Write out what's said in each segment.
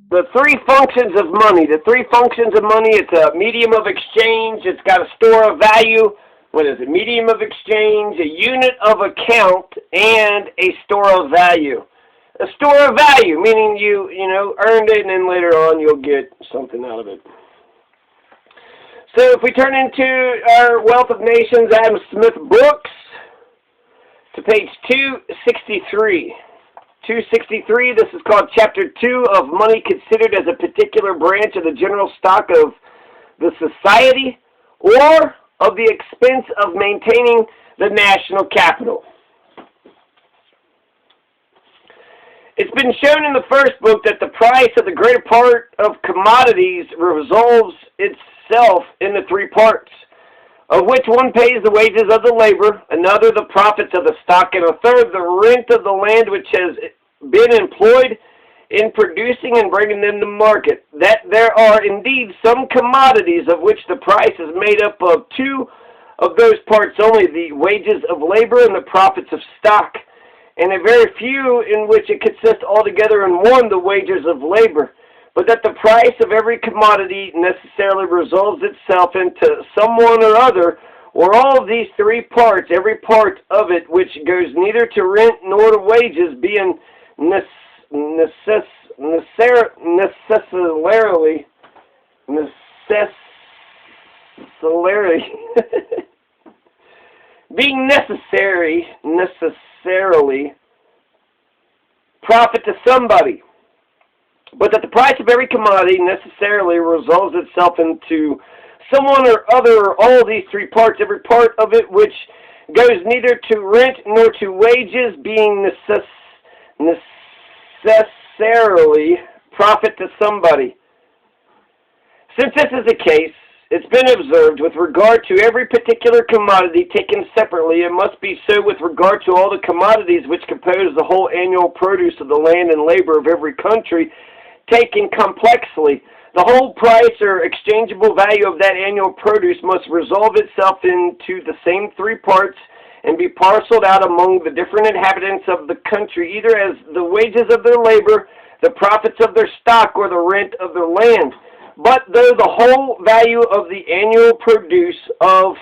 The three functions of money. The three functions of money, it's a medium of exchange, it's got a store of value. What is it? Medium of exchange, a unit of account, and a store of value. A store of value, meaning you earned it and then later on you'll get something out of it. So if we turn into our Wealth of Nations Adam Smith books to page 263. 263, this is called Chapter 2 of Money Considered as a Particular Branch of the General Stock of the Society or of the Expense of Maintaining the National Capital. It's been shown in the first book that the price of the greater part of commodities resolves itself into three parts, of which one pays the wages of the labor, another the profits of the stock, and a third the rent of the land which has been employed in producing and bringing them to market. That there are indeed some commodities of which the price is made up of two of those parts only, the wages of labor and the profits of stock, and a very few in which it consists altogether in one, the wages of labor, but that the price of every commodity necessarily resolves itself into some one or other, or all of these three parts, every part of it which goes neither to rent nor to wages, being necessarily being necessarily profit to somebody, but that the price of every commodity necessarily resolves itself into someone or other, or all these three parts, every part of it which goes neither to rent nor to wages, being necessarily profit to somebody. Since this is the case, it's been observed with regard to every particular commodity taken separately, it must be so with regard to all the commodities which compose the whole annual produce of the land and labor of every country, taken complexly. The whole price or exchangeable value of that annual produce must resolve itself into the same three parts and be parceled out among the different inhabitants of the country, either as the wages of their labor, the profits of their stock, or the rent of their land. But though the whole value of the annual produce of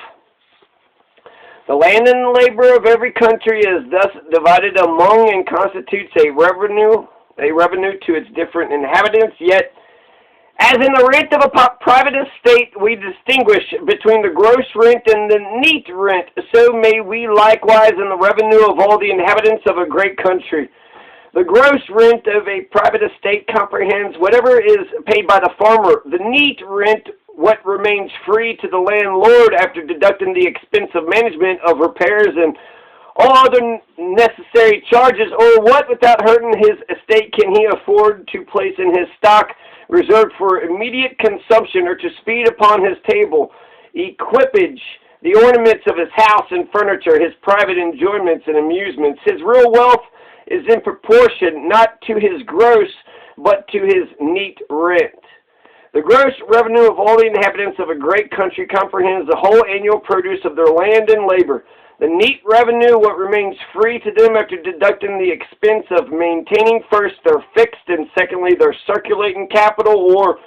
the land and labor of every country is thus divided among and constitutes a revenue to its different inhabitants, yet as in the rent of a private estate we distinguish between the gross rent and the neat rent, so may we likewise in the revenue of all the inhabitants of a great country. The gross rent of a private estate comprehends whatever is paid by the farmer. The neat rent, what remains free to the landlord after deducting the expense of management, of repairs, and all other necessary charges, or what without hurting his estate can he afford to place in his stock, reserved for immediate consumption or to speed upon his table, equipage, the ornaments of his house and furniture, his private enjoyments and amusements. His real wealth is in proportion not to his gross, but to his neat rent. The gross revenue of all the inhabitants of a great country comprehends the whole annual produce of their land and labor. The neat revenue, what remains free to them after deducting the expense of maintaining first their fixed and secondly their circulating capital, or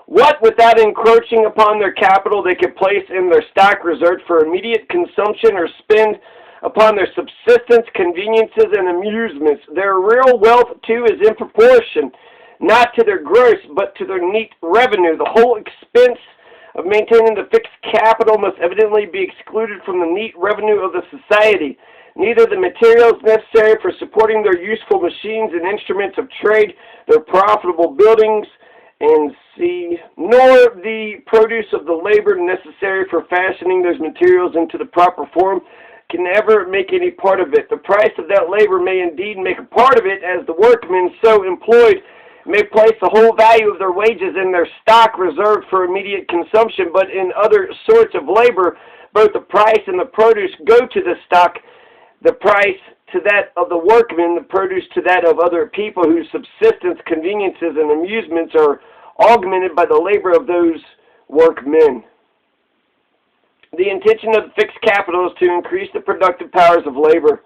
what without encroaching upon their capital they could place in their stock reserved for immediate consumption or spend upon their subsistence, conveniences, and amusements. Their real wealth, too, is in proportion, not to their gross, but to their neat revenue. The whole expense of maintaining the fixed capital must evidently be excluded from the neat revenue of the society. Neither the materials necessary for supporting their useful machines and instruments of trade, their profitable buildings, nor the produce of the labor necessary for fashioning those materials into the proper form can ever make any part of it. The price of that labor may indeed make a part of it, as the workmen so employed may place the whole value of their wages in their stock reserved for immediate consumption, but in other sorts of labor, both the price and the produce go to the stock, the price to that of the workmen, the produce to that of other people whose subsistence, conveniences, and amusements are augmented by the labor of those workmen. The intention of the fixed capital is to increase the productive powers of labor,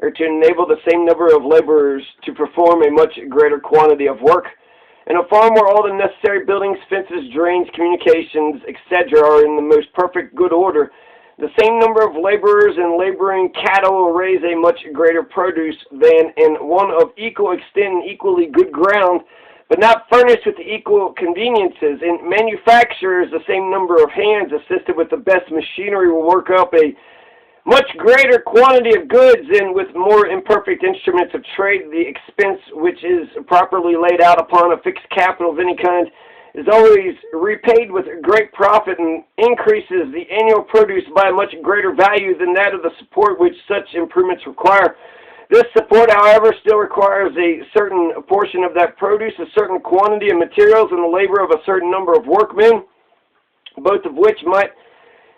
or to enable the same number of laborers to perform a much greater quantity of work, In a farm where all the necessary buildings, fences, drains, communications, etc. are in the most perfect good order, the same number of laborers and laboring cattle will raise a much greater produce than in one of equal extent and equally good ground, but not furnished with equal conveniences. In manufacturers, the same number of hands assisted with the best machinery will work up a much greater quantity of goods, and with more imperfect instruments of trade, the expense which is properly laid out upon a fixed capital of any kind is always repaid with great profit and increases the annual produce by a much greater value than that of the support which such improvements require. This support, however, still requires a certain portion of that produce, a certain quantity of materials, and the labor of a certain number of workmen, both of which might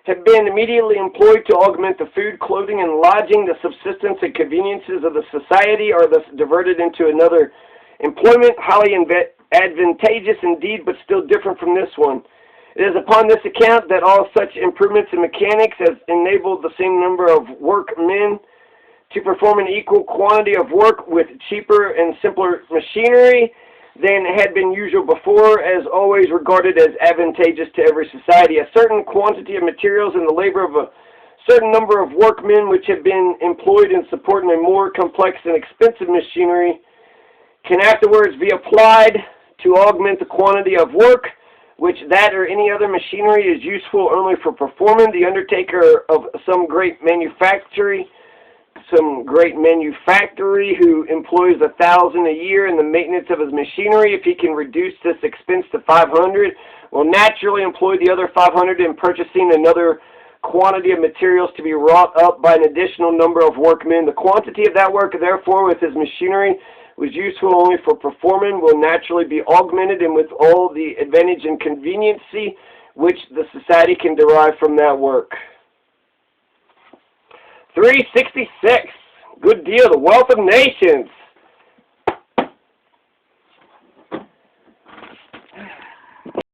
have been immediately employed to augment the food, clothing, and lodging, the subsistence and conveniences of the society, are thus diverted into another employment, highly advantageous indeed, but still different from this one. It is upon this account that all such improvements in mechanics has enabled the same number of workmen to perform an equal quantity of work with cheaper and simpler machinery than had been usual before, as always regarded as advantageous to every society. A certain quantity of materials and the labor of a certain number of workmen which have been employed in supporting a more complex and expensive machinery can afterwards be applied to augment the quantity of work which that or any other machinery is useful only for performing. The undertaker of some great manufactory who employs 1,000 a year in the maintenance of his machinery, if he can reduce this expense to 500, will naturally employ the other 500 in purchasing another quantity of materials to be wrought up by an additional number of workmen. The quantity of that work, therefore, with his machinery was useful only for performing, will naturally be augmented, and with all the advantage and conveniency which the society can derive from that work. 366. Good deal. The wealth of nations.